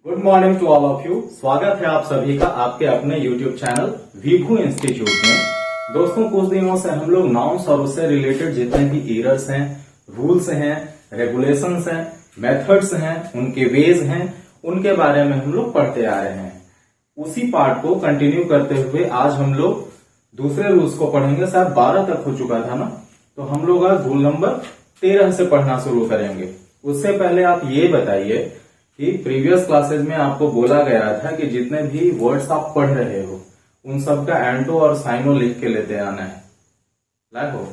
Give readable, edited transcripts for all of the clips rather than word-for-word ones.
Good morning to all of you. स्वागत है आप सभी का आपके अपने यूट्यूब चैनल विभू इंस्टीट्यूट में। दोस्तों, कुछ दिनों से हम लोग नाउन्स और उससे रिलेटेड जितने भी एरर्स हैं, रूल्स हैं, रेगुलेशंस हैं, मेथड्स हैं, उनके वेज हैं, उनके बारे में हम लोग पढ़ते आ रहे हैं। उसी पार्ट को कंटिन्यू करते हुए आज हम लोग दूसरे रूल्स को पढ़ेंगे। शायद 12 तक हो चुका था ना, तो हम लोग आज रूल नंबर 13 से पढ़ना शुरू करेंगे। उससे पहले आप ये बताइए कि प्रीवियस क्लासेस में आपको बोला गया था कि जितने भी वर्ड्स आप पढ़ रहे हो उन सब का एंटो और साइनो लिख के लेते आना है। लाइक हो।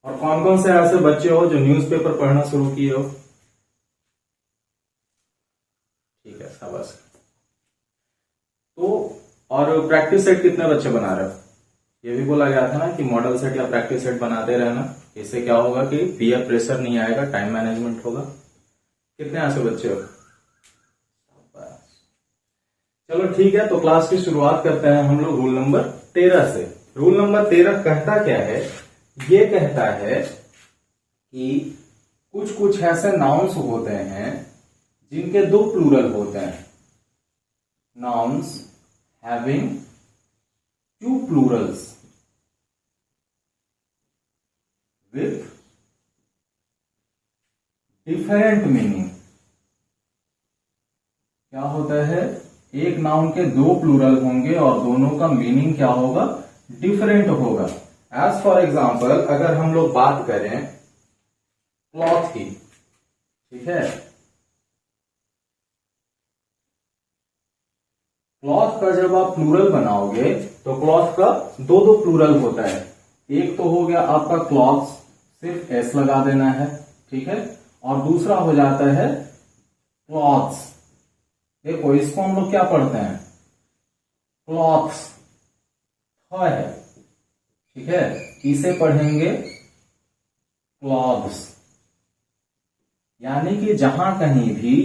और कौन कौन से ऐसे बच्चे हो जो न्यूज़पेपर पढ़ना शुरू किए हो? ठीक है, शाबाश। तो और प्रैक्टिस सेट कितने बच्चे बना रहे हो? ये भी बोला गया था ना कि मॉडल सेट या प्रैक्टिस सेट बनाते रहना। इससे क्या होगा कि पीयर प्रेशर नहीं आएगा, टाइम मैनेजमेंट होगा। कितने ऐसे बच्चे हो? चलो ठीक है, तो क्लास की शुरुआत करते हैं हम लोग रूल नंबर 13 से। रूल नंबर 13 कहता क्या है? ये कहता है कि कुछ कुछ ऐसे नाउन्स होते हैं जिनके दो प्लूरल होते हैं। Nouns having two plurals with different meaning. क्या होता है? एक नाउन के दो प्लूरल होंगे और दोनों का मीनिंग क्या होगा? डिफरेंट होगा। एज फॉर एग्जाम्पल, अगर हम लोग बात करें क्लॉथ की, ठीक है, क्लॉथ का जब आप प्लूरल बनाओगे तो क्लॉथ का दो दो प्लूरल होता है। एक तो हो गया आपका क्लॉथ्स, सिर्फ एस लगा देना है, ठीक है, और दूसरा हो जाता है क्लॉथ्स। देखो, इसको हम लोग क्या पढ़ते हैं? क्लॉथ्स है, ठीक है, इसे पढ़ेंगे क्लॉथ्स। यानी कि जहां कहीं भी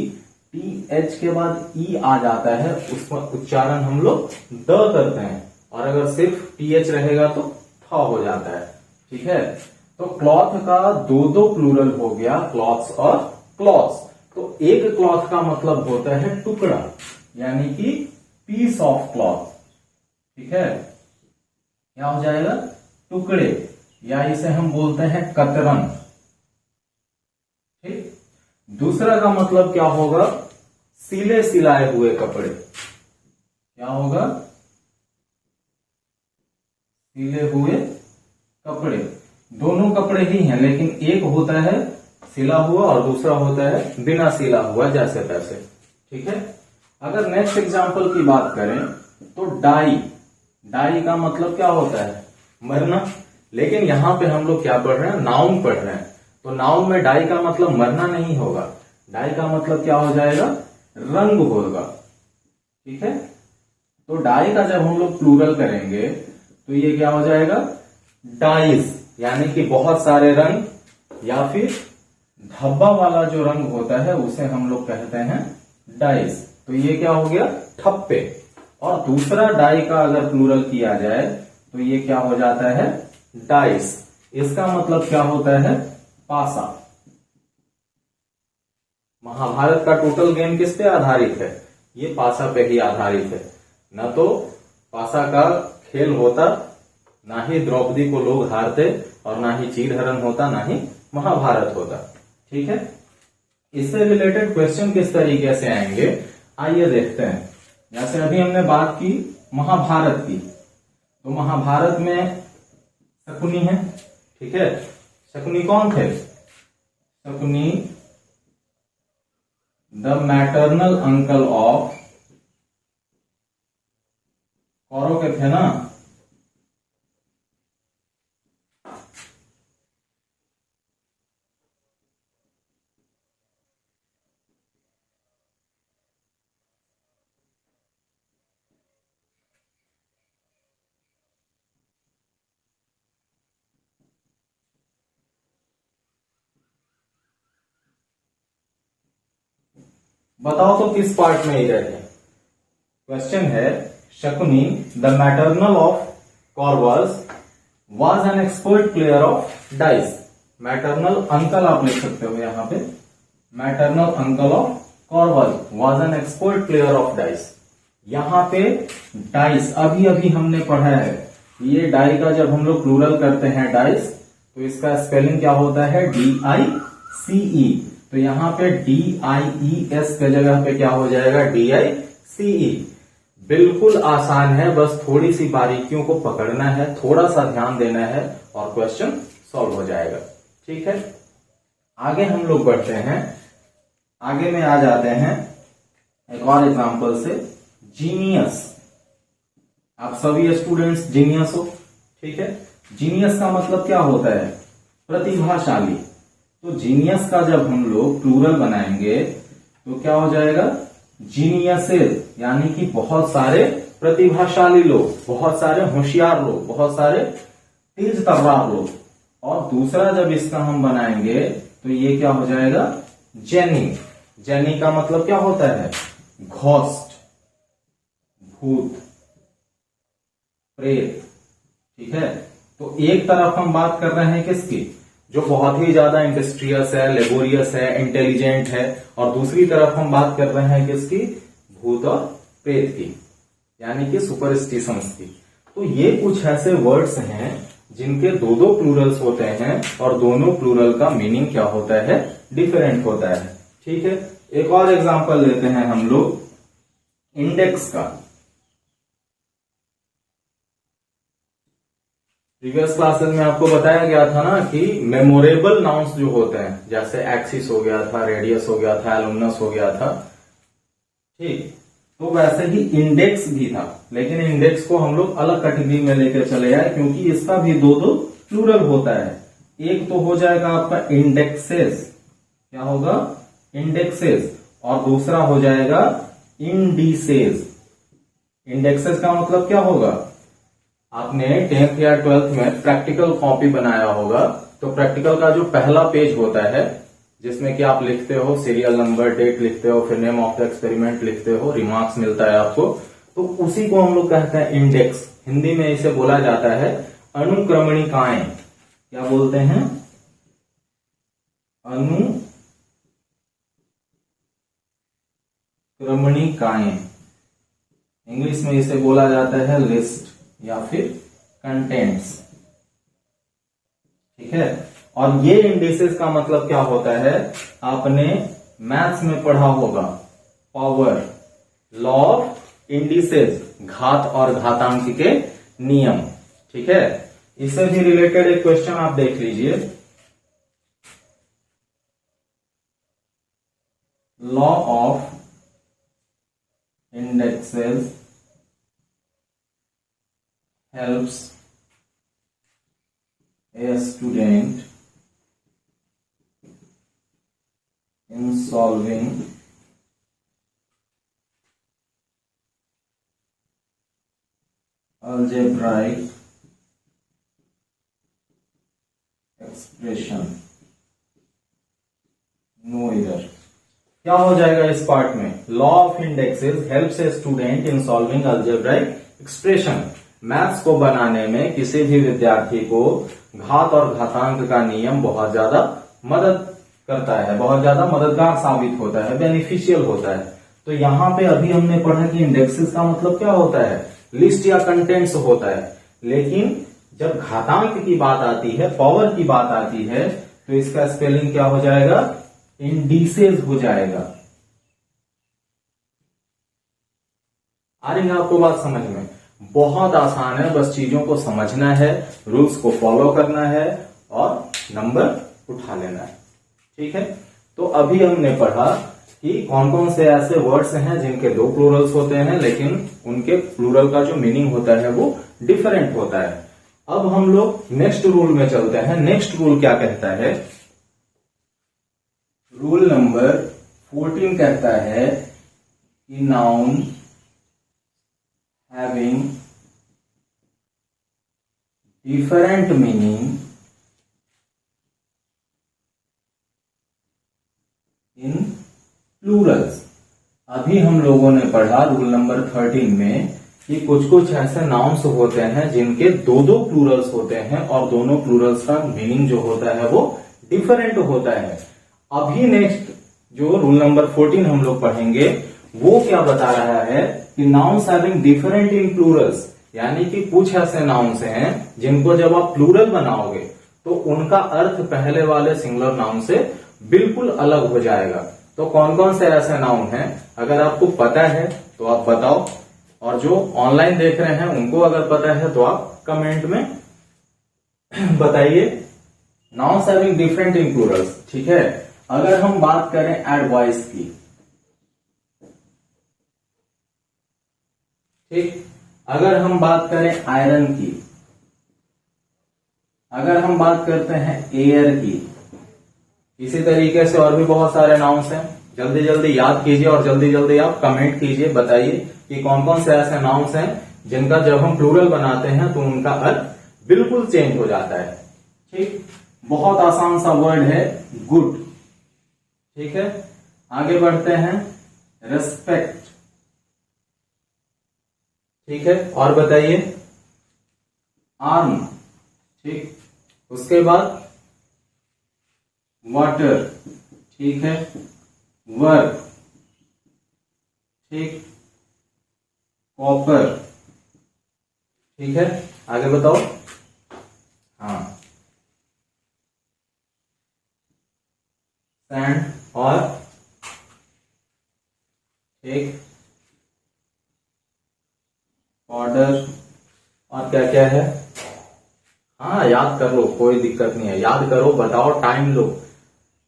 TH के बाद ई आ जाता है उसका उच्चारण हम लोग द करते हैं, और अगर सिर्फ TH रहेगा तो थ हो जाता है, ठीक है। तो क्लॉथ का दो दो प्लूरल हो गया, क्लॉथ्स और क्लॉथ्स। तो एक क्लॉथ का मतलब होता है टुकड़ा, यानी कि पीस ऑफ क्लॉथ, ठीक है। क्या हो जाएगा? टुकड़े, या इसे हम बोलते हैं कतरन, ठीक। दूसरा का मतलब क्या होगा? सिले सिलाए हुए कपड़े। क्या होगा? सिले हुए कपड़े। दोनों कपड़े ही हैं, लेकिन एक होता है सिला हुआ और दूसरा होता है बिना सिला हुआ, जैसे तैसे, ठीक है। अगर नेक्स्ट एग्जांपल की बात करें तो डाई। डाई का मतलब क्या होता है? मरना। लेकिन यहां पे हम लोग क्या पढ़ रहे हैं? नाउन पढ़ रहे हैं। तो नाउन में डाई का मतलब मरना नहीं होगा। डाई का मतलब क्या हो जाएगा? रंग होगा, ठीक है। तो डाई का जब हम लोग प्लूरल करेंगे तो ये क्या हो जाएगा? डाइज, यानी कि बहुत सारे रंग, या फिर धब्बा वाला जो रंग होता है उसे हम लोग कहते हैं डाइज। तो ये क्या हो गया? ठप्पे। और दूसरा डाई का अगर प्लूरल किया जाए तो ये क्या हो जाता है? डाइस। इसका मतलब क्या होता है? पासा। महाभारत का टोटल गेम किस पे आधारित है? ये पासा पे ही आधारित है। न तो पासा का खेल होता, ना ही द्रौपदी को लोग हारते, और ना ही चीरहरण होता, ना ही महाभारत होता, ठीक है। इससे रिलेटेड क्वेश्चन किस तरीके से आएंगे, आइए देखते हैं। जैसे अभी हमने बात की महाभारत की, तो महाभारत में शकुनी है, ठीक है। शकुनी कौन थे? Shakuni the maternal uncle of Kaurava के थे ना। बताओ तो किस पार्ट में ही रहते हैं? क्वेश्चन है, Shakuni the maternal of Kauravas was an expert player of dice. Maternal uncle आप लिख सकते हो यहां पे, मैटरनल अंकल ऑफ कॉर्वल was an expert player of dice. यहां पे डाइस अभी अभी हमने पढ़ा है, ये डाई का जब हम लोग प्लूरल करते हैं डाइस तो इसका स्पेलिंग क्या होता है, DICE। तो यहाँ पे DIES के जगह पे क्या हो जाएगा, DICE। बिल्कुल आसान है, बस थोड़ी सी बारीकियों को पकड़ना है, थोड़ा सा ध्यान देना है और क्वेश्चन सॉल्व हो जाएगा। ठीक है, आगे हम लोग बढ़ते हैं, आगे में आ जाते हैं एक और एग्जांपल से, जीनियस। आप सभी स्टूडेंट्स जीनियस हो, ठीक है। जीनियस का मतलब क्या होता है, प्रतिभाशाली। तो जीनियस का जब हम लोग प्लूरल बनाएंगे तो क्या हो जाएगा, जीनियसेस, यानी कि बहुत सारे प्रतिभाशाली लोग, बहुत सारे होशियार लोग, बहुत सारे तेज तर्रार लोग। और दूसरा जब इसका हम बनाएंगे तो ये क्या हो जाएगा, जेनी। जेनी का मतलब क्या होता है, घोस्ट, भूत, प्रेत। ठीक है, तो एक तरफ हम बात कर रहे हैं किसकी, जो बहुत ही ज्यादा इंडस्ट्रियस है, लेबोरियस है, इंटेलिजेंट है, और दूसरी तरफ हम बात कर रहे हैं किसकी, भूत और प्रेत की, यानी कि सुपरस्टिशंस की। तो ये कुछ ऐसे वर्ड्स हैं जिनके दो दो प्लूरल्स होते हैं और दोनों प्लूरल का मीनिंग क्या होता है, डिफरेंट होता है। ठीक है, एक और एग्जांपल लेते हैं हम लोग इंडेक्स का। प्रीवियस क्लासेस में आपको बताया गया था ना कि मेमोरेबल नाउन्स जो होते हैं, जैसे एक्सिस हो गया था, रेडियस हो गया था, एलुमनस हो गया था, ठीक, तो वैसे ही इंडेक्स भी था। लेकिन इंडेक्स को हम लोग अलग कैटेगरी में लेकर चले आए क्योंकि इसका भी दो दो प्लूरल होता है। एक तो हो जाएगा आपका इंडेक्सेस, क्या होगा, इंडेक्सेस, और दूसरा हो जाएगा इंडिसेस। इंडेक्सेस का मतलब क्या होगा, आपने 10th या 12th में प्रैक्टिकल कॉपी बनाया होगा, तो प्रैक्टिकल का जो पहला पेज होता है जिसमें कि आप लिखते हो सीरियल नंबर, डेट लिखते हो, फिर नेम ऑफ द एक्सपेरिमेंट लिखते हो, रिमार्क्स मिलता है आपको, तो उसी को हम लोग कहते हैं इंडेक्स। हिंदी में इसे बोला जाता है अनुक्रमणिकाएं। क्या बोलते हैं, अनुक्रमणिकाएं। इंग्लिश में इसे बोला जाता है लिस्ट या फिर कंटेंट्स। ठीक है, और ये इंडिसेस का मतलब क्या होता है, आपने मैथ्स में पढ़ा होगा, पावर, लॉ ऑफ इंडिसेस, घात और घातांक के नियम। ठीक है, इससे भी रिलेटेड एक क्वेश्चन आप देख लीजिए, law of indexes helps a student in solving algebraic expression. No error. क्या हो जाएगा इस पार्ट में, law of indexes helps a student in solving algebraic expression. Maths को बनाने में किसी भी विद्यार्थी को घात और घातांक का नियम बहुत ज्यादा मदद करता है, बहुत ज्यादा मददगार साबित होता है, बेनिफिशियल होता है। तो यहाँ पे अभी हमने पढ़ा कि इंडेक्सेस का मतलब क्या होता है, लिस्ट या कंटेंट्स होता है। लेकिन जब घातांक की बात आती है, पावर की बात आती है, तो इसका स्पेलिंग क्या हो जाएगा, इंडिसेस हो जाएगा। आ रही है आपको बात समझ में, बहुत आसान है, बस चीजों को समझना है, रूल्स को फॉलो करना है और नंबर उठा लेना है। ठीक है, तो अभी हमने पढ़ा कि कौन कौन से ऐसे वर्ड्स हैं जिनके दो प्लूरल्स होते हैं लेकिन उनके प्लूरल का जो मीनिंग होता है वो डिफरेंट होता है। अब हम लोग नेक्स्ट रूल में चलते हैं। नेक्स्ट रूल क्या कहता है, रूल नंबर 14 कहता है कि noun having different meaning in plurals। अभी हम लोगों ने पढ़ा रूल नंबर 13 में कि कुछ कुछ ऐसे नाउन्स होते हैं जिनके दो दो प्लूरल्स होते हैं और दोनों प्लूरल्स का मीनिंग जो होता है वो डिफरेंट होता है। अभी नेक्स्ट जो रूल नंबर 14 हम लोग पढ़ेंगे, वो क्या बता रहा है कि nouns having different in Plurals, यानी कि कुछ ऐसे नाउन्स हैं जिनको जब आप प्लूरल बनाओगे तो उनका अर्थ पहले वाले सिंगुलर नाउन से बिल्कुल अलग हो जाएगा। तो कौन कौन से ऐसे नाउन हैं, अगर आपको पता है तो आप बताओ, और जो ऑनलाइन देख रहे हैं उनको अगर पता है तो आप कमेंट में बताइए। Nouns having different in Plurals, ठीक है। अगर हम बात करें एडवाइस की, ठीक, अगर हम बात करें आयरन की, अगर हम बात करते हैं एयर की, इसी तरीके से और भी बहुत सारे नाउन्स हैं। जल्दी जल्दी याद कीजिए और जल्दी जल्दी आप कमेंट कीजिए, बताइए कि कौन कौन से ऐसे नाउन्स हैं जिनका जब हम प्लूरल बनाते हैं तो उनका अर्थ बिल्कुल चेंज हो जाता है। ठीक, बहुत आसान सा वर्ड है गुड, ठीक है। आगे बढ़ते हैं, रेस्पेक्ट, ठीक है, और बताइए, आर्म, ठीक, उसके बाद वाटर, ठीक है, वर्क, ठीक, कॉपर, ठीक है, आगे बताओ। हाँ, सैंड और, ठीक, पाउडर, और क्या क्या है। हाँ, याद कर लो, कोई दिक्कत नहीं है, याद करो, बताओ, टाइम लो।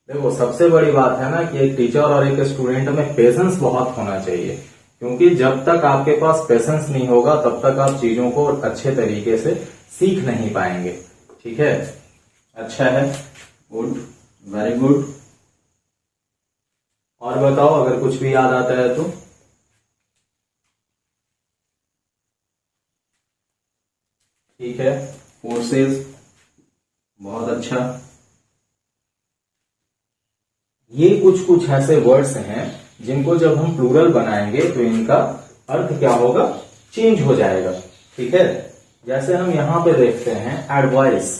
देखो, सबसे बड़ी बात है ना कि एक टीचर और एक स्टूडेंट में पेशेंस बहुत होना चाहिए, क्योंकि जब तक आपके पास पेशेंस नहीं होगा तब तक आप चीजों को अच्छे तरीके से सीख नहीं पाएंगे। ठीक है, अच्छा है, गुड, वेरी गुड। और बताओ अगर कुछ भी याद आता है तो। ठीक है, फोर्सेस, बहुत अच्छा। ये कुछ कुछ ऐसे वर्ड्स हैं जिनको जब हम प्लूरल बनाएंगे तो इनका अर्थ क्या होगा, चेंज हो जाएगा। ठीक है, जैसे हम यहां पे देखते हैं एडवाइस,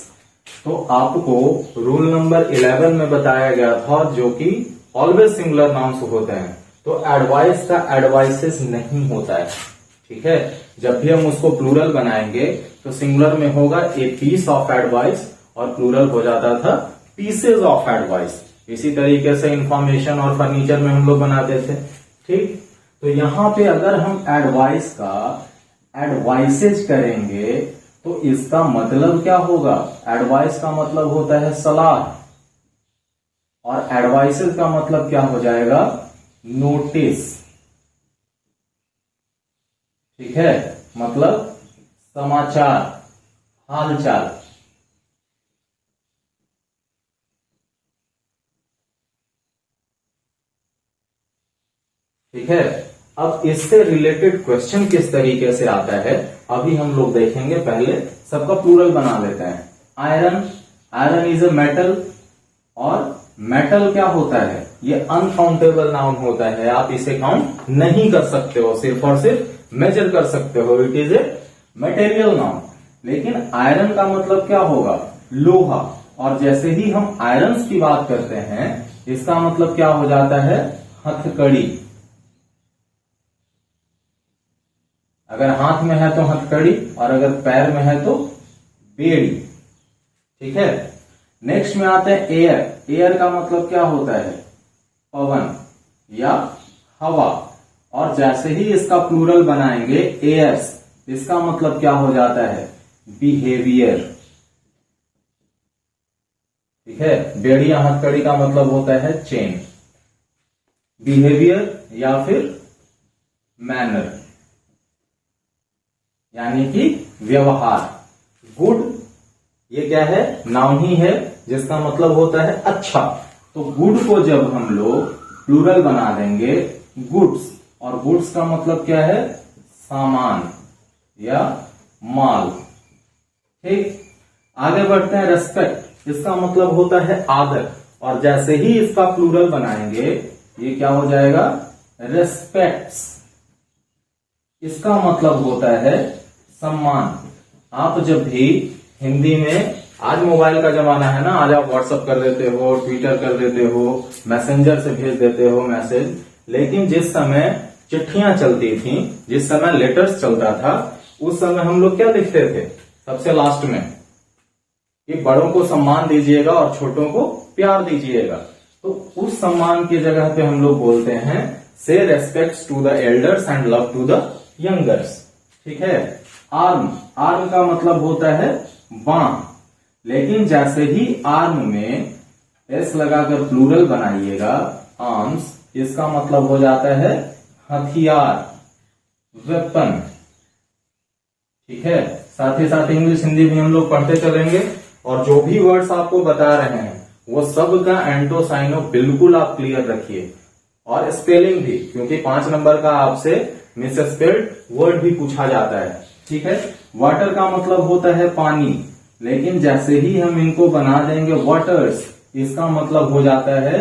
तो आपको रूल नंबर 11 में बताया गया था जो कि ऑलवेज सिंगुलर नाउन्स होते हैं, तो एडवाइस का एडवाइसेस नहीं होता है। ठीक है, जब भी हम उसको प्लूरल बनाएंगे तो सिंगुलर में होगा ए पीस ऑफ एडवाइस और प्लूरल हो जाता था पीसेज ऑफ एडवाइस। इसी तरीके से इंफॉर्मेशन और फर्नीचर में हम लोग बनाते थे। ठीक, तो यहां पे अगर हम एडवाइस का एडवाइसेज करेंगे तो इसका मतलब क्या होगा, एडवाइस का मतलब होता है सलाह और एडवाइसेज का मतलब क्या हो जाएगा, नोटिस। ठीक है, मतलब समाचार, हालचाल। ठीक है, अब इससे रिलेटेड क्वेश्चन किस तरीके से आता है अभी हम लोग देखेंगे। पहले सबका प्लूरल बना लेते हैं। Iron, iron is a metal, और मेटल क्या होता है, ये अनकाउंटेबल नाउन होता है, आप इसे काउंट नहीं कर सकते हो, सिर्फ और सिर्फ मेजर कर सकते हो, it is a material noun. लेकिन आयरन का मतलब क्या होगा, लोहा, और जैसे ही हम आयरन्स की बात करते हैं इसका मतलब क्या हो जाता है, हथकड़ी। अगर हाथ में है तो हथकड़ी और अगर पैर में है तो बेड़ी। ठीक है, नेक्स्ट में आते हैं एयर। एयर का मतलब क्या होता है, पवन या हवा, और जैसे ही इसका प्लूरल बनाएंगे एयर्स, इसका मतलब क्या हो जाता है, बिहेवियर। ठीक है, बेड़ी या हथकड़ी का मतलब होता है चेन, बिहेवियर या फिर मैनर यानी कि व्यवहार। गुड, ये क्या है, नाउन ही है जिसका मतलब होता है अच्छा, तो गुड को जब हम लोग प्लूरल बना देंगे गुड्स, और गुड्स का मतलब क्या है, सामान या माल। ठीक, आगे बढ़ते हैं, रेस्पेक्ट, इसका मतलब होता है आदर, और जैसे ही इसका प्लूरल बनाएंगे ये क्या हो जाएगा, रेस्पेक्ट्स। इसका मतलब होता है सम्मान। आप जब भी हिंदी में आज मोबाइल का जमाना है ना, आज आप व्हाट्सअप कर देते हो, ट्विटर कर देते हो, मैसेंजर से भेज देते हो मैसेज। लेकिन जिस समय चिट्ठियां चलती थी, जिस समय लेटर्स चलता था, उस समय हम लोग क्या लिखते थे सबसे लास्ट में कि बड़ों को सम्मान दीजिएगा और छोटों को प्यार दीजिएगा। तो उस सम्मान की जगह पे हम लोग बोलते हैं say respects to the elders and love to the youngers. ठीक है। आर्म, आर्म का मतलब होता है बाण, लेकिन जैसे ही आर्म में एस लगाकर प्लूरल बनाइएगा, आर्म्स, इसका मतलब हो जाता है हथियार, वेपन। ठीक है। साथ ही साथ इंग्लिश हिंदी भी हम लोग पढ़ते चलेंगे, और जो भी वर्ड्स आपको बता रहे हैं वो सब का एंटोसाइनो बिल्कुल आप क्लियर रखिए, और स्पेलिंग भी, क्योंकि 5 नंबर का आपसे मिसस्पेल्ड वर्ड भी पूछा जाता है। ठीक है। वाटर का मतलब होता है पानी, लेकिन जैसे ही हम इनको बना देंगे वाटर्स, इसका मतलब हो जाता है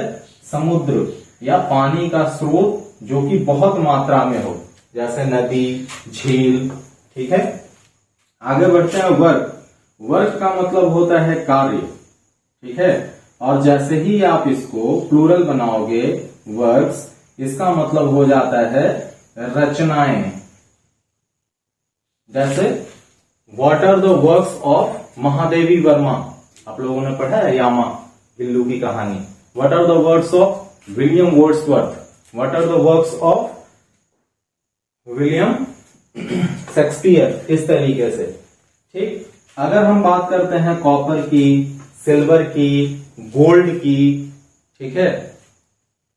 समुद्र या पानी का स्रोत जो कि बहुत मात्रा में हो, जैसे नदी, झील। ठीक है। आगे बढ़ते हैं। वर्क, वर्क का मतलब होता है कार्य। ठीक है। और जैसे ही आप इसको प्लूरल बनाओगे वर्क्स, इसका मतलब हो जाता है रचनाएं। जैसे what are the works of Mahadevi Verma, आप लोगों ने पढ़ा है यामा हिल्लू की कहानी। What are the works of William Wordsworth, what are the works of William Shakespeare, इस तरीके से। ठीक। अगर हम बात करते हैं कॉपर की, सिल्वर की, गोल्ड की, ठीक है,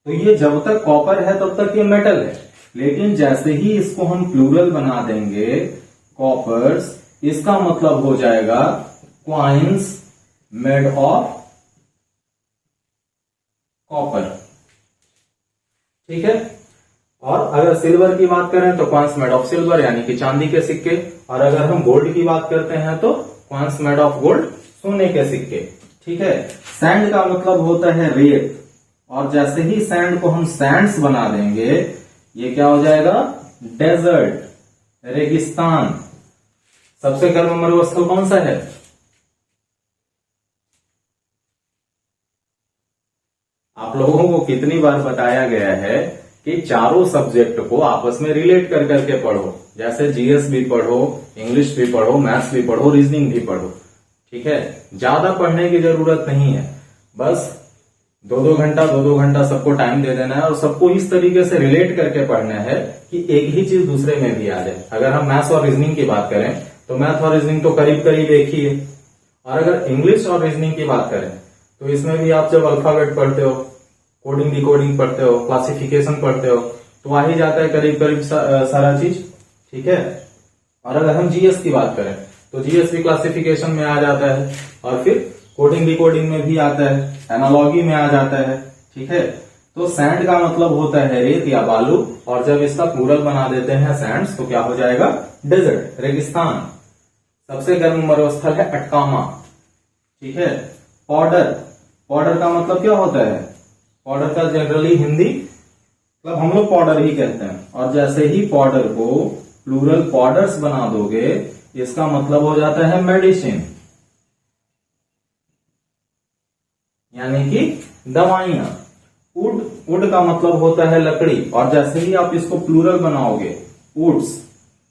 तो ये जब तक कॉपर है तब तक ये मेटल है, लेकिन जैसे ही इसको हम प्लूरल बना देंगे कॉपर्स, इसका मतलब हो जाएगा क्वाइंस मेड ऑफ कॉपर। ठीक है। और अगर सिल्वर की बात करें तो क्वाइंस मेड ऑफ सिल्वर, यानी कि चांदी के सिक्के। और अगर हम गोल्ड की बात करते हैं तो क्वाइंस मेड ऑफ गोल्ड, सोने के सिक्के। ठीक है। सैंड का मतलब होता है रेत, और जैसे ही सैंड को हम सैंड्स बना देंगे, ये क्या हो जाएगा डेजर्ट, रेगिस्तान। सबसे गर्म मरुस्थल कौन सा है? आप लोगों को कितनी बार बताया गया है कि चारों सब्जेक्ट को आपस में रिलेट कर करके पढ़ो, जैसे जीएस भी पढ़ो, इंग्लिश भी पढ़ो, मैथ्स भी पढ़ो, रीजनिंग भी पढ़ो। ठीक है। ज्यादा पढ़ने की जरूरत नहीं है, बस 2-2 घंटा सबको टाइम दे देना है, और सबको इस तरीके से रिलेट करके पढ़ना है कि एक ही चीज दूसरे में भी आ जाए। अगर हम मैथ्स और रीजनिंग की बात करें तो मैथ और रीजनिंग तो करीब करीब एक ही है, और अगर इंग्लिश और रीजनिंग की बात करें तो इसमें भी आप जब अल्फाबेट पढ़ते हो, कोडिंग डिकोडिंग पढ़ते हो, क्लासिफिकेशन पढ़ते हो, तो आ ही जाता है करीब करीब सारा चीज। ठीक है। और अगर हम जीएस की बात करें तो जीएस भी क्लासिफिकेशन में आ जाता है, और फिर कोडिंग डिकोडिंग में भी आता है, एनालॉजी में आ जाता है। ठीक है। तो सैंड का मतलब होता है रेत या बालू, और जब इसका प्लूरल बना देते हैं सैंड्स तो क्या हो जाएगा डेजर्ट, रेगिस्तान। सबसे गर्म मरुस्थल है अटकामा। ठीक है। पाउडर, पाउडर का मतलब क्या होता है? पाउडर का जनरली हिंदी मतलब हम लोग पाउडर ही कहते हैं, और जैसे ही पाउडर को प्लूरल पाउडर्स बना दोगे, इसका मतलब हो जाता है मेडिसिन, यानी कि दवाइयां। वुड, वुड का मतलब होता है लकड़ी, और जैसे ही आप इसको प्लूरल बनाओगे वुड्स,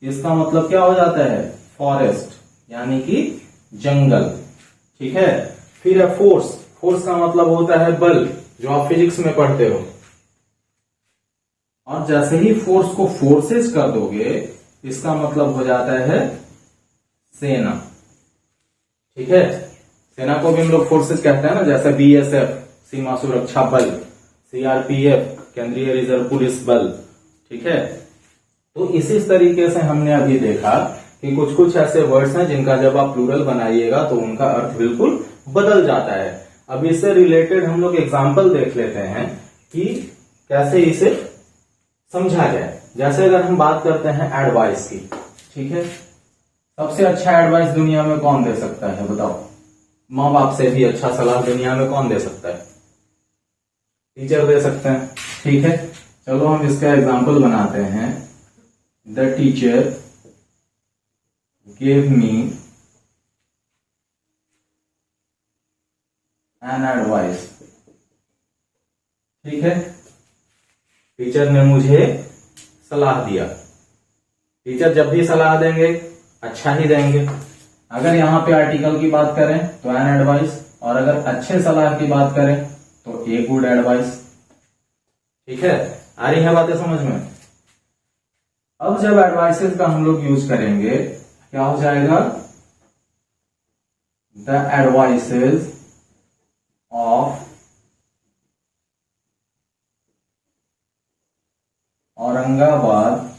इसका मतलब क्या हो जाता है फॉरेस्ट, यानी कि जंगल। ठीक है। फिर है फोर्स, फोर्स का मतलब होता है बल, जो आप फिजिक्स में पढ़ते हो, और जैसे ही फोर्स को फोर्सेस कर दोगे, इसका मतलब हो जाता है सेना। ठीक है। सेना को भी हम लोग फोर्सेस कहते हैं ना, जैसे बीएसएफ सीमा सुरक्षा बल, सीआरपीएफ केंद्रीय रिजर्व पुलिस बल। ठीक है। तो इसी तरीके से हमने अभी देखा कि कुछ कुछ ऐसे वर्ड्स हैं जिनका जब आप प्लूरल बनाइएगा तो उनका अर्थ बिल्कुल बदल जाता है। अब इससे रिलेटेड हम लोग एग्जाम्पल देख लेते हैं कि कैसे इसे समझा जाए। जैसे अगर हम बात करते हैं एडवाइस की, ठीक है, सबसे अच्छा एडवाइस दुनिया में कौन दे सकता है बताओ? माँ बाप से भी अच्छा सलाह दुनिया में कौन दे सकता है? टीचर दे सकते हैं। ठीक है। चलो हम इसका एग्जाम्पल बनाते हैं। The teacher gave me an advice. ठीक है, टीचर ने मुझे सलाह दिया। टीचर जब भी सलाह देंगे अच्छा ही देंगे। अगर यहां पे आर्टिकल की बात करें तो एन एडवाइस, और अगर अच्छे सलाह की बात करें तो ए गुड एडवाइस। ठीक है, आ रही है बातें समझ में। अब जब एडवाइसेस का हम लोग यूज करेंगे क्या हो जाएगा, the advices of Aurangabad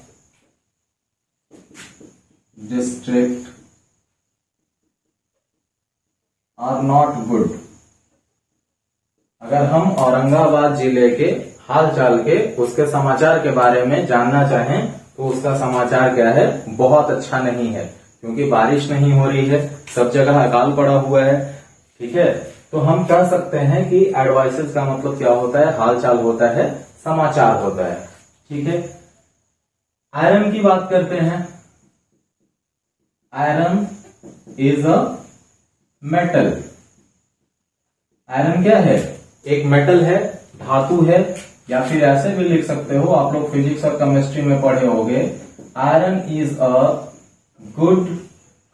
district are not good. अगर हम औरंगाबाद जिले के हाल चाल के, उसके समाचार के बारे में जानना चाहें तो उसका समाचार क्या है, बहुत अच्छा नहीं है, क्योंकि बारिश नहीं हो रही है, सब जगह अकाल पड़ा हुआ है। ठीक है, तो हम कह सकते हैं कि एडवाइसेस का मतलब क्या होता है, हाल चाल होता है, समाचार होता है। ठीक है, आयरन की बात करते हैं। Iron is a metal. Iron क्या है, एक मेटल है, धातु है, या फिर ऐसे भी लिख सकते हो, आप लोग फिजिक्स और केमिस्ट्री में पढ़े होंगे, iron is a good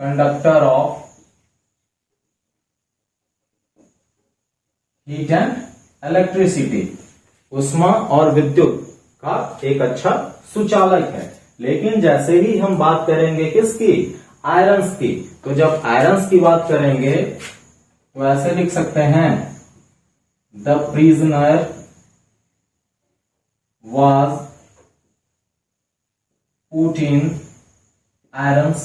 conductor of heat and electricity. उष्मा और विद्युत का एक अच्छा सुचालक है। लेकिन जैसे ही हम बात करेंगे किसकी, आयरन्स की, तो जब आयरन्स की बात करेंगे तो ऐसे लिख सकते हैं, the prisoner was put in irons।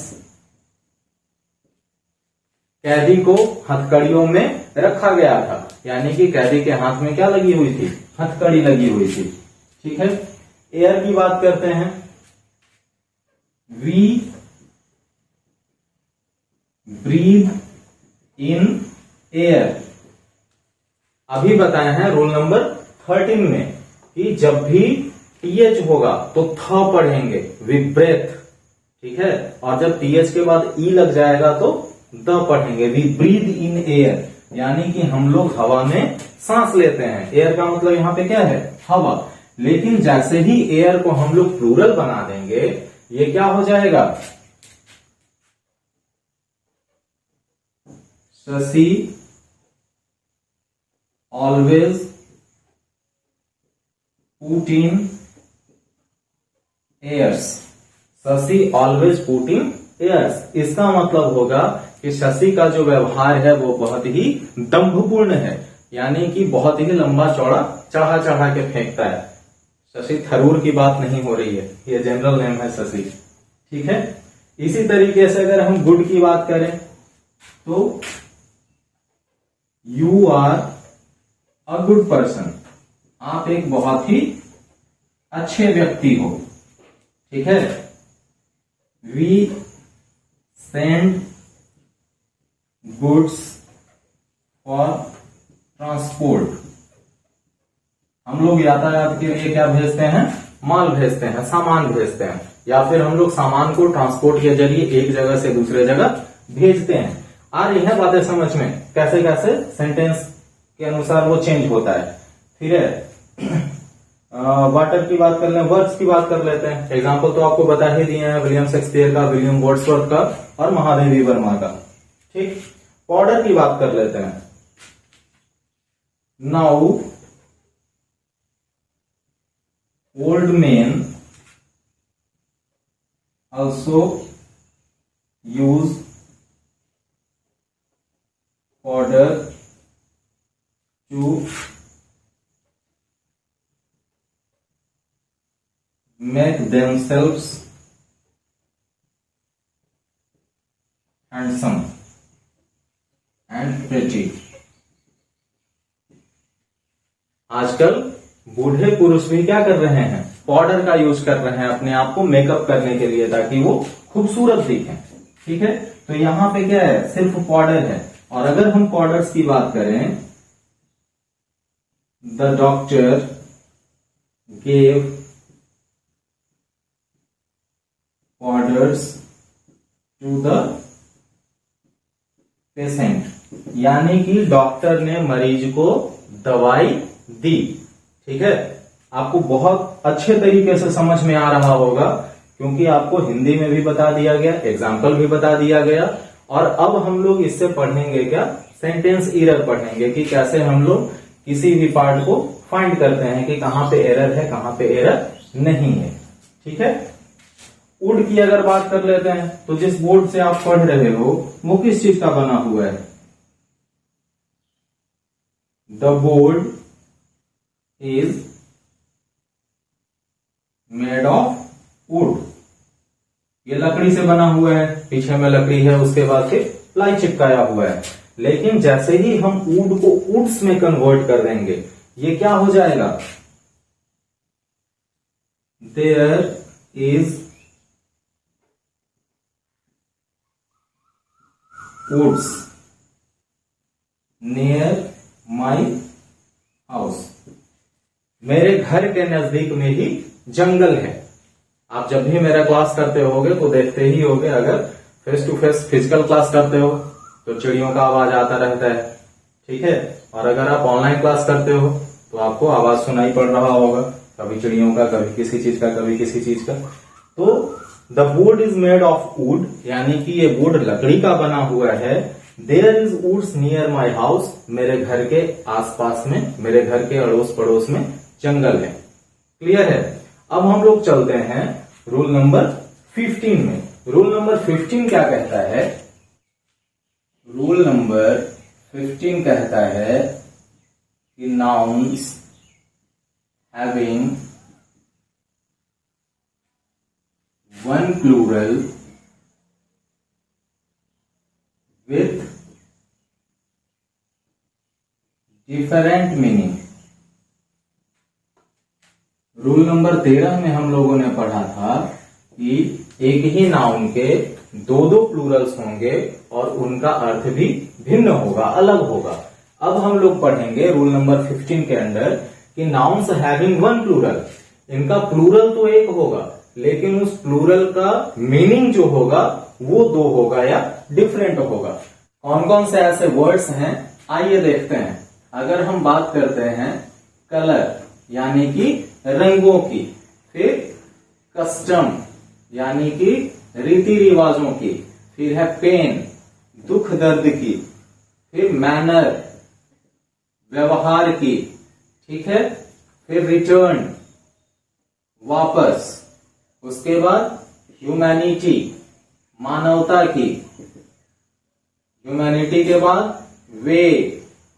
कैदी को हथकड़ियों में रखा गया था, यानी कि कैदी के हाथ में क्या लगी हुई थी, हथकड़ी लगी हुई थी। ठीक है, एयर की बात करते हैं। We breathe in air. अभी बताया है रूल नंबर 13 में कि जब भी टीएच होगा तो थ पढ़ेंगे, वी ब्रेथ। ठीक है, और जब टीएच के बाद ई लग जाएगा तो द पढ़ेंगे, वी ब्रीथ इन एयर, यानी कि हम लोग हवा में सांस लेते हैं। एयर का मतलब यहां पे क्या है, हवा। लेकिन जैसे ही एयर को हम लोग प्लूरल बना देंगे, ये क्या हो जाएगा, Shashi always put in years. Shashi always put in years, इसका मतलब होगा कि शशि का जो व्यवहार है वो बहुत ही दंभपूर्ण है, यानी कि बहुत ही लंबा चौड़ा चढ़ा चढ़ा के फेंकता है। शशि थरूर की बात नहीं हो रही है, ये जनरल नेम है शशि। ठीक है, इसी तरीके से अगर हम गुड की बात करें तो you are a good person. आप एक बहुत ही अच्छे व्यक्ति हो। ठीक है, we send goods for transport. हम लोग यातायात के लिए क्या भेजते हैं, माल भेजते हैं, सामान भेजते हैं, या फिर हम लोग सामान को ट्रांसपोर्ट के जरिए एक जगह से दूसरे जगह भेजते हैं। आ रही है बातें समझ में, कैसे कैसे सेंटेंस के अनुसार वो चेंज होता है। ठीक है, वाटर की बात कर लें, वर्ड्स की बात कर लेते हैं। एग्जाम्पल तो आपको बता ही दिए हैं, विलियम शेक्सपियर का, विलियम वर्ड्सवर्थ का और महादेवी वर्मा का। ठीक, पाउडर की बात कर लेते हैं। Now old man also use powder to make themselves handsome and pretty। आजकल बूढ़े पुरुष भी क्या कर रहे हैं, पाउडर का यूज कर रहे हैं अपने आप को मेकअप करने के लिए, ताकि वो खूबसूरत दिखें। ठीक है, तो यहां पे क्या है, सिर्फ पाउडर है। और अगर हम पाउडर्स की बात करें, the doctor gave powders to the patient। यानी कि डॉक्टर ने मरीज को दवाई दी। ठीक है, आपको बहुत अच्छे तरीके से समझ में आ रहा होगा, क्योंकि आपको हिंदी में भी बता दिया गया, एग्जाम्पल भी बता दिया गया। और अब हम लोग इससे पढ़ेंगे क्या, सेंटेंस एरर पढ़ेंगे कि कैसे हम लोग किसी भी पार्ट को फाइंड करते हैं कि कहां पे एरर है, कहां पे एरर नहीं है। ठीक है, वुड की अगर बात कर लेते हैं तो जिस बोर्ड से आप पढ़ रहे हो वो किस चीज का बना हुआ है? The board is made of would. ये लकड़ी से बना हुआ है, पीछे में लकड़ी है, उसके बाद फिर प्लाई चिपकाया हुआ है। लेकिन जैसे ही हम वुड को वुड्स में कन्वर्ट कर देंगे, ये क्या हो जाएगा? There is woods near my house. मेरे घर के नजदीक में ही जंगल है। आप जब भी मेरा क्लास करते होगे तो देखते ही होगे, अगर face to face physical class करते हो तो चिड़ियों का आवाज आता रहता है। ठीक है, और अगर आप ऑनलाइन क्लास करते हो तो आपको आवाज सुनाई पड़ रहा होगा, कभी चिड़ियों का, कभी किसी चीज का, कभी किसी चीज का। तो the board is made of wood, यानी कि ये बोर्ड लकड़ी का बना हुआ है। There is woods near my house, मेरे घर के आसपास में, मेरे घर के अड़ोस पड़ोस में जंगल है। क्लियर है? अब हम लोग चलते हैं रूल नंबर 15 में। रूल नंबर 15 क्या कहता है? रूल नंबर 15 कहता है कि nouns having one plural with different meaning. Rule number 13 में हम लोगों ने पढ़ा था कि एक ही नाउन के दो दो प्लूरल्स होंगे और उनका अर्थ भी भिन्न होगा, अलग होगा। अब हम लोग पढ़ेंगे रूल नंबर 15 के अंदर कि नाउन्स हैविंग वन प्लूरल, इनका प्लूरल तो एक होगा, लेकिन उस प्लूरल का मीनिंग जो होगा वो दो होगा या डिफरेंट होगा। कौन कौन से ऐसे वर्ड्स हैं, आइए देखते हैं। अगर हम बात करते हैं कलर यानी कि रंगों की, फिर कस्टम यानी कि रीति रिवाजों की, फिर है पेन दुख दर्द की, फिर मैनर व्यवहार की, ठीक है, फिर रिटर्न वापस, उसके बाद ह्यूमैनिटी मानवता की, ह्यूमैनिटी के बाद वे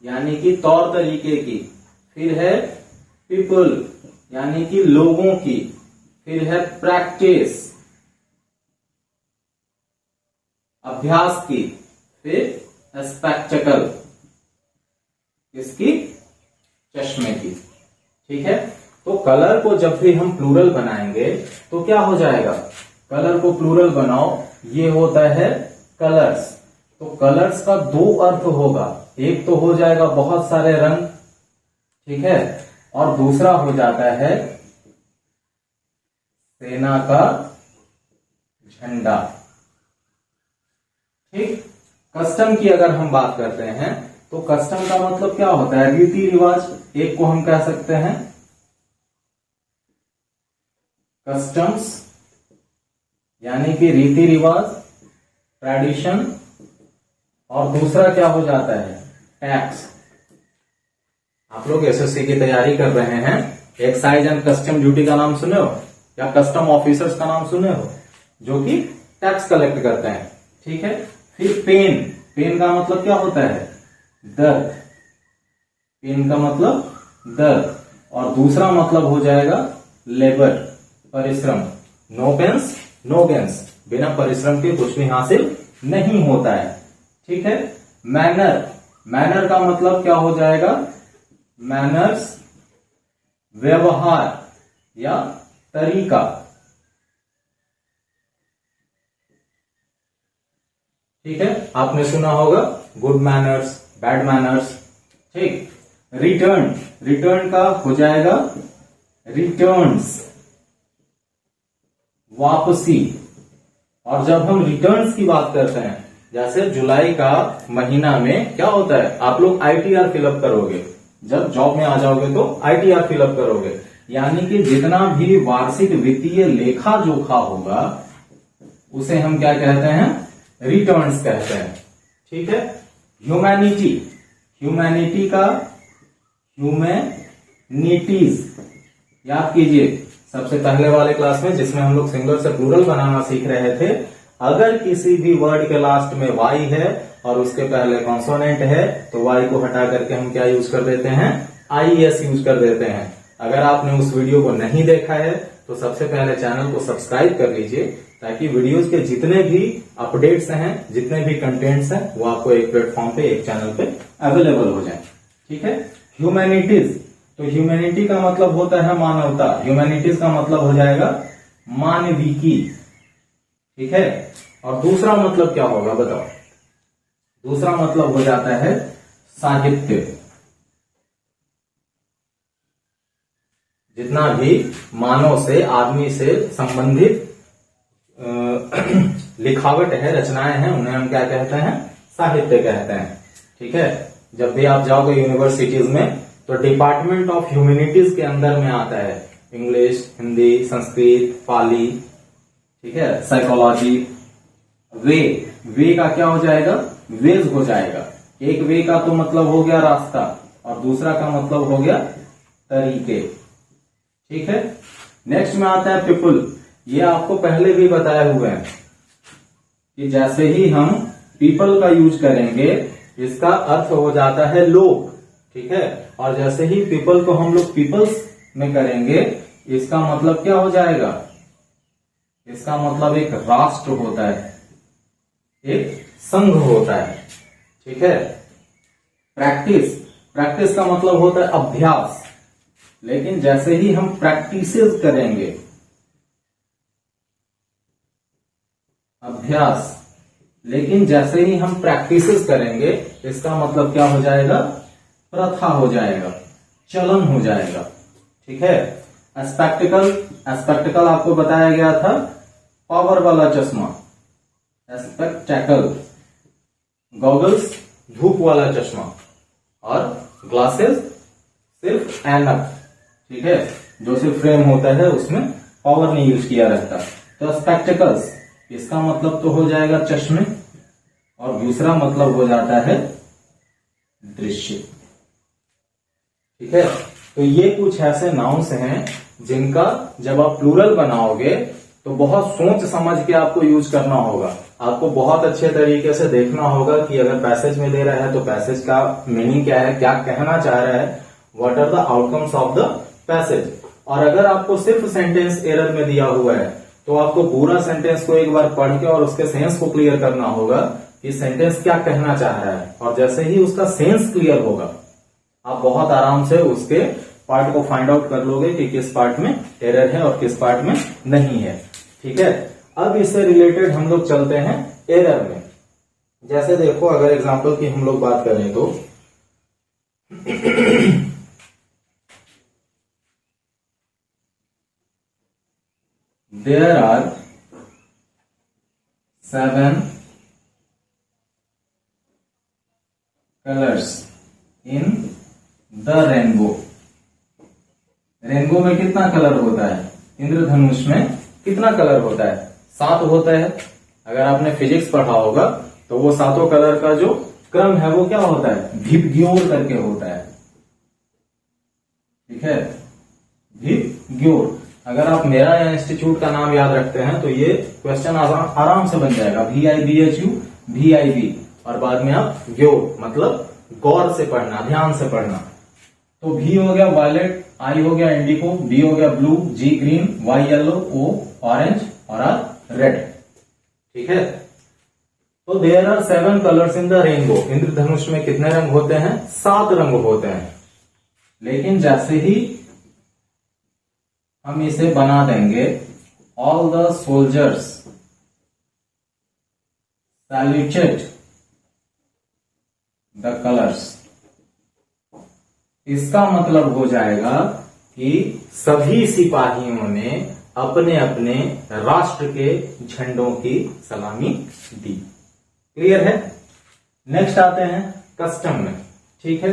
यानी कि तौर तरीके की, फिर है पीपल यानी कि लोगों की, फिर है प्रैक्टिस अभ्यास की, फिर स्पेक्टेकल इसकी चश्मे की। ठीक है, तो कलर को जब भी हम प्लूरल बनाएंगे तो क्या हो जाएगा? कलर को प्लूरल बनाओ, ये होता है कलर्स। तो कलर्स का दो अर्थ होगा, एक तो हो जाएगा बहुत सारे रंग, ठीक है, और दूसरा हो जाता है सेना का झंडा। ठीक, कस्टम की अगर हम बात करते हैं तो कस्टम का मतलब क्या होता है? रीति रिवाज। एक को हम कह सकते हैं कस्टम्स यानी कि रीति रिवाज, ट्रेडिशन, और दूसरा क्या हो जाता है? टैक्स। आप लोग एसएससी की तैयारी कर रहे हैं, एक्साइज एंड कस्टम ड्यूटी का नाम सुने हो या कस्टम ऑफिसर्स का नाम सुने हो, जो कि टैक्स कलेक्ट करते हैं। ठीक है, फिर पेन, पेन का मतलब क्या होता है? दर्द। पेन का मतलब दर्द, और दूसरा मतलब हो जाएगा लेबर परिश्रम। नो पेंस नो गेन्स, बिना परिश्रम के कुछ भी हासिल नहीं होता है। ठीक है, मैनर, मैनर का मतलब क्या हो जाएगा? मैनर्स व्यवहार या तरीका। ठीक है, आपने सुना होगा गुड मैनर्स, बैड मैनर्स। ठीक, रिटर्न, रिटर्न का हो जाएगा रिटर्न्स वापसी। और जब हम रिटर्न्स की बात करते हैं जैसे जुलाई का महीना में क्या होता है, आप लोग ITR फिलअप करोगे, जब जॉब में आ जाओगे तो ITR फिलअप करोगे, यानी कि जितना भी वार्षिक वित्तीय लेखा जोखा होगा उसे हम क्या कहते हैं, रिटर्न्स कहते हैं। ठीक है। ह्यूमैनिटी, ह्यूमैनिटी का ह्यूमैनिटीज याद कीजिए, सबसे पहले वाले क्लास में जिसमें हम लोग सिंगल से प्लूरल बनाना सीख रहे थे, अगर किसी भी वर्ड के लास्ट में वाई है और उसके पहले कॉन्सोनेंट है तो वाई को हटा करके हम क्या यूज कर देते हैं, IES यूज कर देते हैं। अगर आपने उस वीडियो को नहीं देखा है तो सबसे पहले चैनल को सब्सक्राइब कर लीजिए, ताकि वीडियोस के जितने भी अपडेट्स हैं, जितने भी कंटेंट्स हैं, वो आपको एक प्लेटफॉर्म पे, एक चैनल पे अवेलेबल हो जाए। ठीक है। ह्यूमैनिटीज, तो ह्यूमैनिटी का मतलब होता है मानवता, ह्यूमैनिटीज का मतलब हो जाएगा मानविकी। ठीक है। और दूसरा मतलब क्या होगा बताओ, दूसरा मतलब हो जाता है साहित्य। जितना भी मानव से, आदमी से संबंधित लिखावट है, रचनाएं हैं, उन्हें हम क्या कहते हैं, साहित्य कहते हैं। ठीक है। जब भी आप जाओगे यूनिवर्सिटीज में तो डिपार्टमेंट ऑफ ह्यूमैनिटीज के अंदर में आता है इंग्लिश, हिंदी, संस्कृत, पाली, ठीक है, साइकोलॉजी। वे का क्या हो जाएगा, वेज हो जाएगा। एक वे का तो मतलब हो गया रास्ता और दूसरा का मतलब हो गया तरीके। ठीक है। नेक्स्ट में आता है पीपल। ये आपको पहले भी बताए हुए हैं कि जैसे ही हम पीपल का यूज करेंगे इसका अर्थ हो जाता है लोग। ठीक है। और जैसे ही पीपल को हम लोग पीपल्स में करेंगे इसका मतलब क्या हो जाएगा, इसका मतलब एक राष्ट्र होता है, एक संघ होता है। ठीक है। प्रैक्टिस, प्रैक्टिस का मतलब होता है अभ्यास, लेकिन जैसे ही हम प्रैक्टिसेस करेंगे, अभ्यास, लेकिन जैसे ही हम प्रैक्टिसेस करेंगे इसका मतलब क्या हो जाएगा, प्रथा हो जाएगा, चलन हो जाएगा। ठीक है। स्पेक्टिकल, स्पेक्टिकल आपको बताया गया था पावर वाला चश्मा, स्पेक्टेकल। गॉगल्स धूप वाला चश्मा, और ग्लासेस सिर्फ ऐनक। ठीक है। जो सिर्फ फ्रेम होता है उसमें पावर नहीं यूज किया रहता। तो स्पेक्टिकल्स, इसका मतलब तो हो जाएगा चश्मे, और दूसरा मतलब हो जाता है दृश्य। ठीक है। तो ये कुछ ऐसे नाउन्स हैं जिनका जब आप प्लूरल बनाओगे तो बहुत सोच समझ के आपको यूज करना होगा। आपको बहुत अच्छे तरीके से देखना होगा कि अगर पैसेज में दे रहा है तो पैसेज का मीनिंग क्या है, क्या कहना चाह रहा है, what are the outcomes of the passage. और अगर आपको सिर्फ सेंटेंस एरर में दिया हुआ है तो आपको पूरा सेंटेंस को एक बार पढ़ के और उसके सेंस को क्लियर करना होगा कि सेंटेंस क्या कहना चाह रहा है। और जैसे ही उसका सेंस क्लियर होगा आप बहुत आराम से उसके पार्ट को फाइंड आउट कर लोगे कि किस पार्ट में एरर है और किस पार्ट में नहीं है। ठीक है। अब इससे रिलेटेड हम लोग चलते हैं एरर में। जैसे देखो, अगर एग्जांपल की हम लोग बात करें तो there are 7 colors in the rainbow। Rainbow में कितना कलर होता है, इंद्रधनुष में कितना कलर होता है, 7 होता है। अगर आपने फिजिक्स पढ़ा होगा तो वो 7 कलर का जो क्रम है वो क्या होता है, भिपग्योर करके होता है। ठीक है। भिपग्योर। अगर आप मेरा या इंस्टीट्यूट का नाम याद रखते हैं तो ये क्वेश्चन आराम से बन जाएगा, VIBHU VIB, और बाद में आप ग्योर मतलब गौर से पढ़ना, ध्यान से पढ़ना। तो V हो गया वायलेट, I हो गया इंडिको, B हो गया blue, G green, Y yellow, O orange और R रेड। ठीक है। तो there are 7 colours in the rainbow. इंद्रधनुष में कितने रंग होते हैं, 7 रंग होते हैं। लेकिन जैसे ही हम इसे बना देंगे, all the soldiers saluted the colours, इसका मतलब हो जाएगा कि सभी सिपाहियों ने अपने अपने राष्ट्र के झंडों की सलामी दी। क्लियर है? नेक्स्ट आते हैं कस्टम में। ठीक है,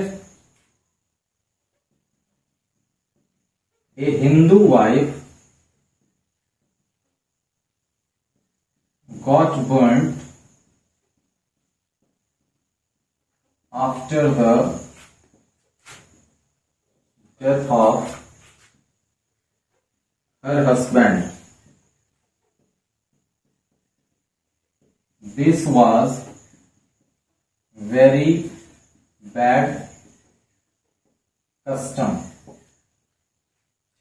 a Hindu wife got burnt after the death of her husband. This was very bad custom.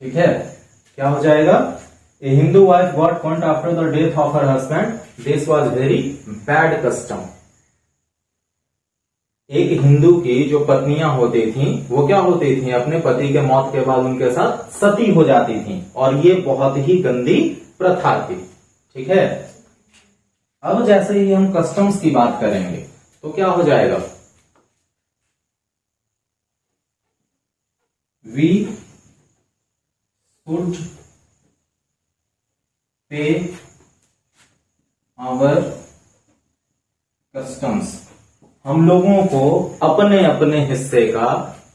ठीक है, क्या हो जाएगा? A Hindu wife got burnt after the death of her husband. This was very bad custom. एक हिंदू की जो पत्नियां होती थीं, वो क्या होती थीं? अपने पति के मौत के बाद उनके साथ सती हो जाती थीं, और ये बहुत ही गंदी प्रथा थी। ठीक है, अब जैसे ही हम कस्टम्स की बात करेंगे तो क्या हो जाएगा? We should pay our customs. हम लोगों को अपने अपने हिस्से का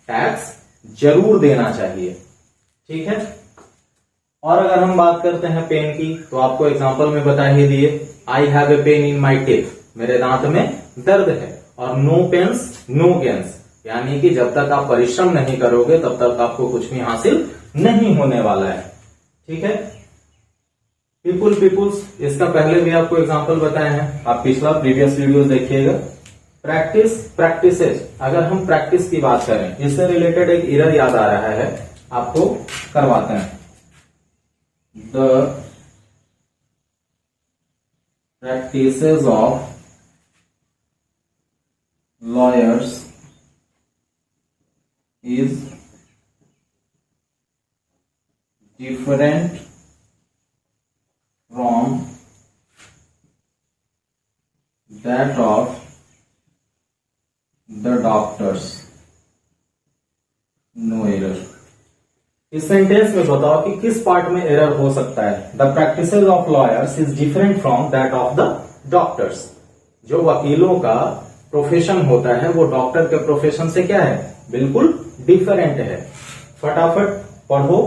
टैक्स जरूर देना चाहिए। ठीक है, और अगर हम बात करते हैं पेन की, तो आपको एग्जांपल में बता ही दिए, I have a pain in my teeth, मेरे दांत में दर्द है, और नो पेन्स नो गेन्स, यानी कि जब तक आप परिश्रम नहीं करोगे तब तक आपको कुछ भी हासिल नहीं होने वाला है। ठीक है, पीपुल्स, इसका पहले भी आपको एग्जांपल बताए हैं, आप पिछला प्रीवियस वीडियो देखिएगा। प्रैक्टिसेस, अगर हम प्रैक्टिस की बात करें, इससे रिलेटेड एक एरर याद आ रहा है, आपको करवाते हैं। The practices of lawyers is different from that of the doctors. No error. इस सेंटेंस में बताओ कि किस पार्ट में एरर हो सकता है? The practices of lawyers is different from that of the doctors. जो वकीलों का प्रोफेशन होता है वो डॉक्टर के प्रोफेशन से क्या है? बिल्कुल डिफरेंट है। फटाफट पढ़ो,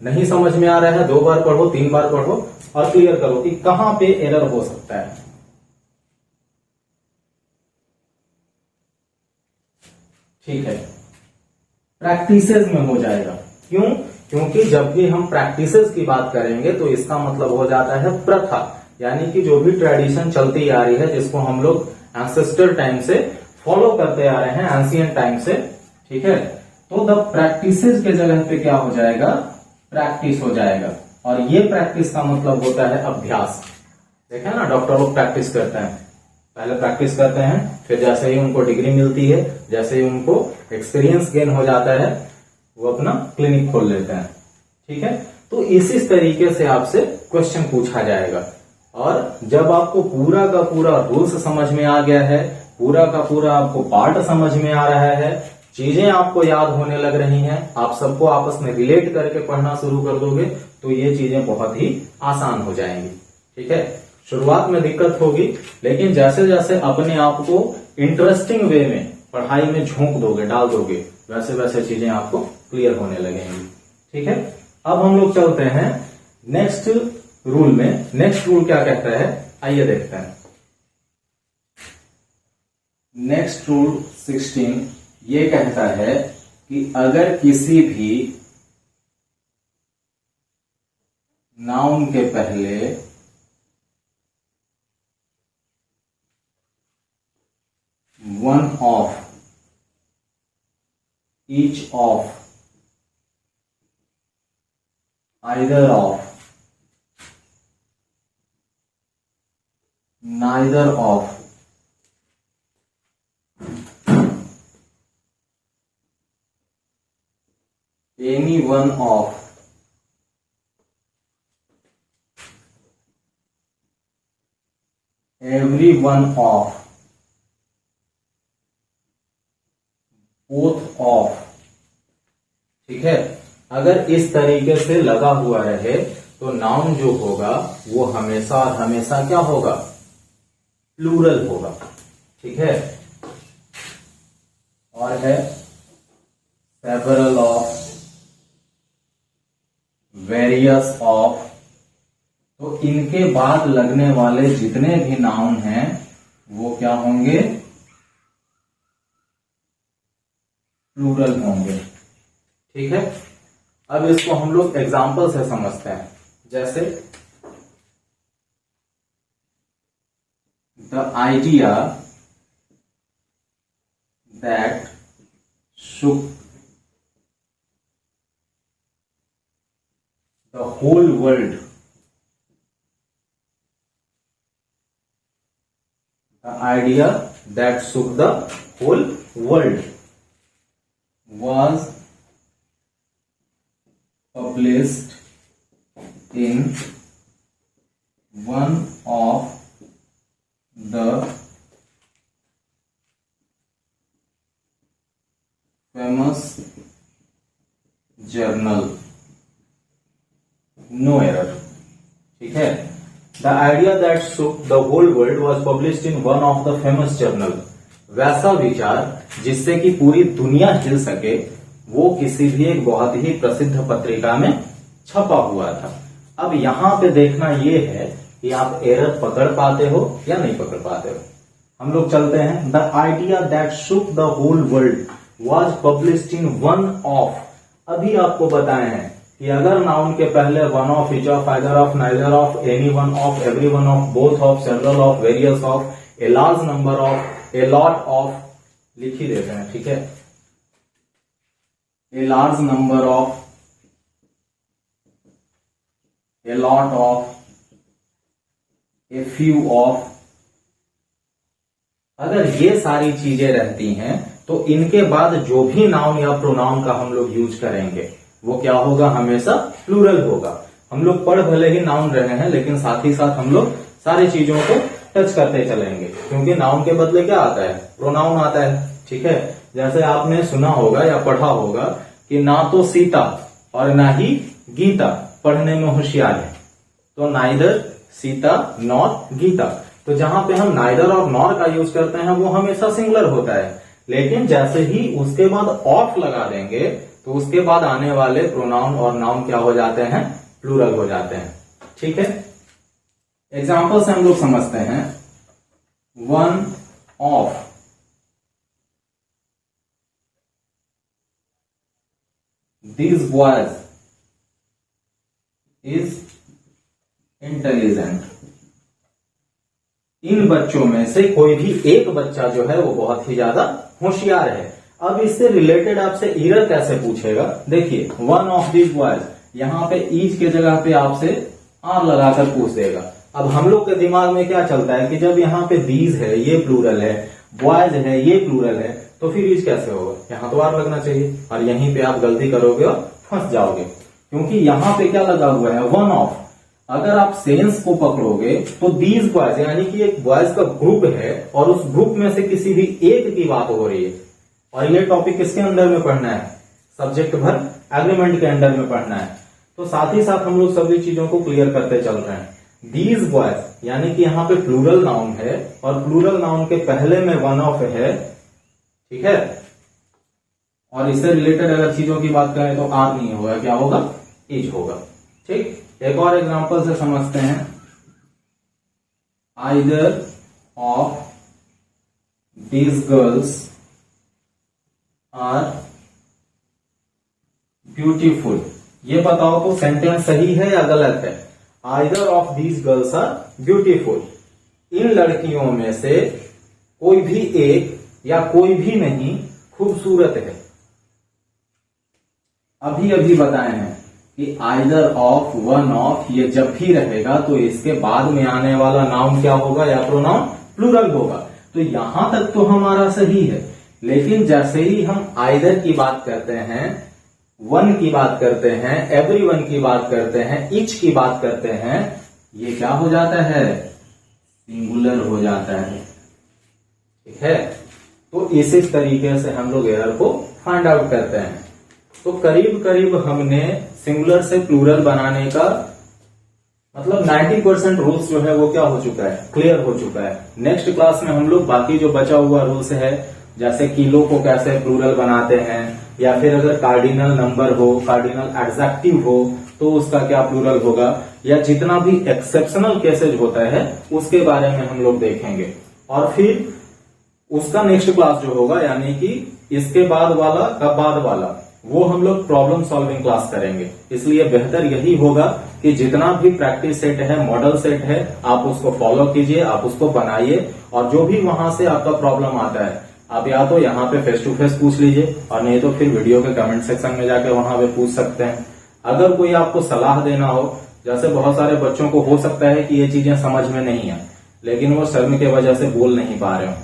नहीं समझ में आ रहा है 2 बार पढ़ो, 3 बार पढ़ो और क्लियर करो कि कहां पे एरर हो सकता है। ठीक है, प्रैक्टिसेस में हो जाएगा। क्यों? क्योंकि जब भी हम प्रैक्टिसेस की बात करेंगे तो इसका मतलब हो जाता है प्रथा, यानी कि जो भी ट्रेडिशन चलती आ रही है, जिसको हम लोग एंसेस्टर टाइम से फॉलो करते आ रहे हैं, एंशिएंट टाइम से। ठीक है, तो द प्रैक्टिसेस के जगह पे क्या हो जाएगा? प्रैक्टिस हो जाएगा, और ये प्रैक्टिस का मतलब होता है अभ्यास। देखा ना, डॉक्टर लोग प्रैक्टिस करते हैं, पहले प्रैक्टिस करते हैं, फिर जैसे ही उनको डिग्री मिलती है, जैसे ही उनको एक्सपीरियंस गेन हो जाता है, वो अपना क्लिनिक खोल लेते हैं। ठीक है, तो इसी तरीके से आपसे क्वेश्चन पूछा जाएगा, और जब आपको पूरा का पूरा रूल्स समझ में आ गया है, पूरा का पूरा आपको पार्ट समझ में आ रहा है, चीजें आपको याद होने लग रही हैं, आप सबको आपस में रिलेट करके पढ़ना शुरू कर दोगे, तो ये चीजें बहुत ही आसान हो जाएंगी। ठीक है, शुरुआत में दिक्कत होगी, लेकिन जैसे जैसे अपने आप को इंटरेस्टिंग वे में पढ़ाई में झोंक दोगे, डाल दोगे, वैसे वैसे चीजें आपको क्लियर होने लगेंगी। ठीक है, अब हम लोग चलते हैं नेक्स्ट रूल में। नेक्स्ट रूल क्या कहता है, आइए देखते हैं। नेक्स्ट रूल 16 ये कहता है कि अगर किसी भी नाउन के पहले one of, each of, either of, neither of, any one of, every one of, both of। ठीक है, अगर इस तरीके से लगा हुआ रहे तो नाउन जो होगा वो हमेशा और हमेशा क्या होगा? प्लूरल होगा। ठीक है, और है सेवरल ऑफ, वेरियस ऑफ। तो इनके बाद लगने वाले जितने भी नाउन हैं वो क्या होंगे, प्लूरल होंगे। ठीक है, अब इसको हम लोग एग्जाम्पल से समझते हैं। जैसे the idea that shook the whole world, the idea that shook the whole world was published in one of the famous journal, no error। ठीक है, the idea that shook the whole world was published in one of the famous journal। वैसा विचार जिससे कि पूरी दुनिया हिल सके वो किसी भी एक बहुत ही प्रसिद्ध पत्रिका में छपा हुआ था। अब यहां पे देखना ये है कि आप एरर पकड़ पाते हो या नहीं पकड़ पाते हो। हम लोग चलते हैं, the idea that shook the whole world was published in one of। अभी आपको बताए हैं कि अगर नाउन के पहले one of, each of, either of, neither of, any one of, every one of, both of, several of, various of, a large number of, a lot of लिख ही देते हैं। ठीक है, a large number of, a lot of, a few of, अगर ये सारी चीजें रहती हैं तो इनके बाद जो भी नाउन या प्रोनाउन का हम लोग यूज करेंगे वो क्या होगा, हमेशा प्लूरल होगा। हम लोग पढ़ भले ही नाउन रहे हैं लेकिन साथ ही साथ हम लोग सारी चीजों को टच करते चलेंगे, क्योंकि नाउन के बदले क्या आता है, प्रोनाउन आता है। ठीक है, जैसे आपने सुना होगा या पढ़ा होगा कि ना तो सीता और ना ही गीता पढ़ने में होशियार है, तो नाइदर सीता नॉर गीता। तो जहां पे हम नाइदर और नॉर का यूज करते हैं वो हमेशा सिंगुलर होता है, लेकिन जैसे ही उसके बाद ऑफ लगा देंगे तो उसके बाद आने वाले प्रोनाउन और नाउन क्या हो जाते हैं, प्लूरल हो जाते हैं। ठीक है, एग्जाम्पल से हम लोग समझते हैं। One of, this boys is intelligent. इन बच्चों में से कोई भी एक बच्चा जो है वो बहुत ही ज्यादा होशियार है। अब इससे रिलेटेड आपसे एरर कैसे पूछेगा, देखिए वन ऑफ दीज बॉयज, यहां पे ईच के जगह पे आपसे आर लगाकर पूछ देगा। अब हम लोग के दिमाग में क्या चलता है कि जब यहाँ पे दीज है ये प्लूरल है, बॉयज है ये प्लूरल है, तो फिर ईच कैसे होगा, यहाँ तो आर लगना चाहिए। और यहीं पे आप गलती करोगे और फंस जाओगे, क्योंकि यहाँ पे क्या लगा हुआ है, वन ऑफ। अगर आप सेंस को पकड़ोगे तो दीज बॉयज यानी कि एक बॉयज का ग्रुप है और उस ग्रुप में से किसी भी एक की बात हो रही है। और ये टॉपिक किसके अंडर में पढ़ना है, सब्जेक्ट भर एग्रीमेंट के अंडर में पढ़ना है। तो साथ ही साथ हम लोग सभी चीजों को क्लियर करते चल रहे हैं। दीज बॉयज यानी कि यहाँ पे प्लूरल नाउन है और प्लूरल नाउन के पहले में वन ऑफ है। ठीक है, और इससे रिलेटेड अगर चीजों की बात करें तो आर नहीं होगा, क्या होगा, इज होगा। ठीक, एक और एग्जांपल से समझते हैं। Either of these girls are beautiful. ये बताओ तो सेंटेंस सही है या गलत है। Either of these girls are beautiful, इन लड़कियों में से कोई भी एक या कोई भी नहीं खूबसूरत है। अभी अभी बताए हैं कि आइदर ऑफ, वन ऑफ, ये जब भी रहेगा तो इसके बाद में आने वाला नाउन क्या होगा या प्रोनाउन प्लूरल होगा। तो यहां तक तो हमारा सही है, लेकिन जैसे ही हम आइदर की बात करते हैं, वन की बात करते हैं, एवरीवन की बात करते हैं, ईच की बात करते हैं, ये क्या हो जाता है, सिंगुलर हो जाता है। ठीक है, तो इसी तरीके से हम लोग एरर को फाइंड आउट करते हैं। तो करीब करीब हमने सिंगुलर से प्लूरल बनाने का मतलब 90% रूल्स जो है वो क्या हो चुका है, क्लियर हो चुका है। नेक्स्ट क्लास में हम लोग बाकी जो बचा हुआ रूल्स है, जैसे किलो को कैसे प्लूरल बनाते हैं, या फिर अगर कार्डिनल नंबर हो, कार्डिनल एडजेक्टिव हो तो उसका क्या प्लूरल होगा, या जितना भी एक्सेप्शनल केसेज होता है उसके बारे में हम लोग देखेंगे। और फिर उसका नेक्स्ट क्लास जो होगा, यानी कि इसके बाद वाला का बाद वाला, वो हम लोग प्रॉब्लम सॉल्विंग क्लास करेंगे। इसलिए बेहतर यही होगा कि जितना भी प्रैक्टिस सेट है, मॉडल सेट है, आप उसको फॉलो कीजिए, आप उसको बनाइए, और जो भी वहां से आपका प्रॉब्लम आता है आप या तो यहाँ पे फेस टू फेस पूछ लीजिए, और नहीं तो फिर वीडियो के कमेंट सेक्शन में जाके वहां पे पूछ सकते हैं। अगर कोई आपको सलाह देना हो, जैसे बहुत सारे बच्चों को हो सकता है कि ये चीजें समझ में नहीं है, लेकिन वो शर्म की वजह से बोल नहीं पा रहे हो,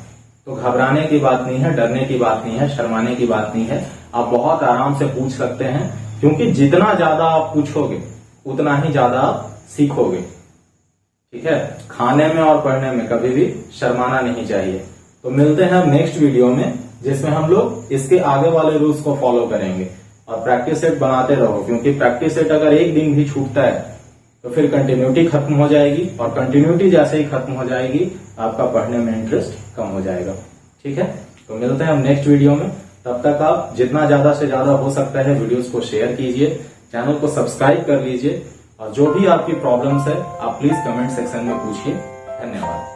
तो घबराने की बात नहीं है, डरने की बात नहीं है, शर्माने की बात नहीं है। आप बहुत आराम से पूछ सकते हैं, क्योंकि जितना ज्यादा आप पूछोगे उतना ही ज्यादा आप सीखोगे। ठीक है, खाने में और पढ़ने में कभी भी शर्माना नहीं चाहिए। तो मिलते हैं अब नेक्स्ट वीडियो में, जिसमें हम लोग इसके आगे वाले रूल्स को फॉलो करेंगे। और प्रैक्टिस सेट बनाते रहो, क्योंकि प्रैक्टिस सेट अगर एक दिन भी छूटता है तो फिर कंटिन्यूटी खत्म हो जाएगी, और कंटिन्यूटी जैसे ही खत्म हो जाएगी आपका पढ़ने में इंटरेस्ट कम हो जाएगा। ठीक है, तो मिलते हैं हम नेक्स्ट वीडियो में। तब तक आप जितना ज्यादा से ज्यादा हो सकता है वीडियोस को शेयर कीजिए, चैनल को सब्सक्राइब कर लीजिए, और जो भी आपकी प्रॉब्लम्स है आप प्लीज कमेंट सेक्शन में पूछिए। धन्यवाद।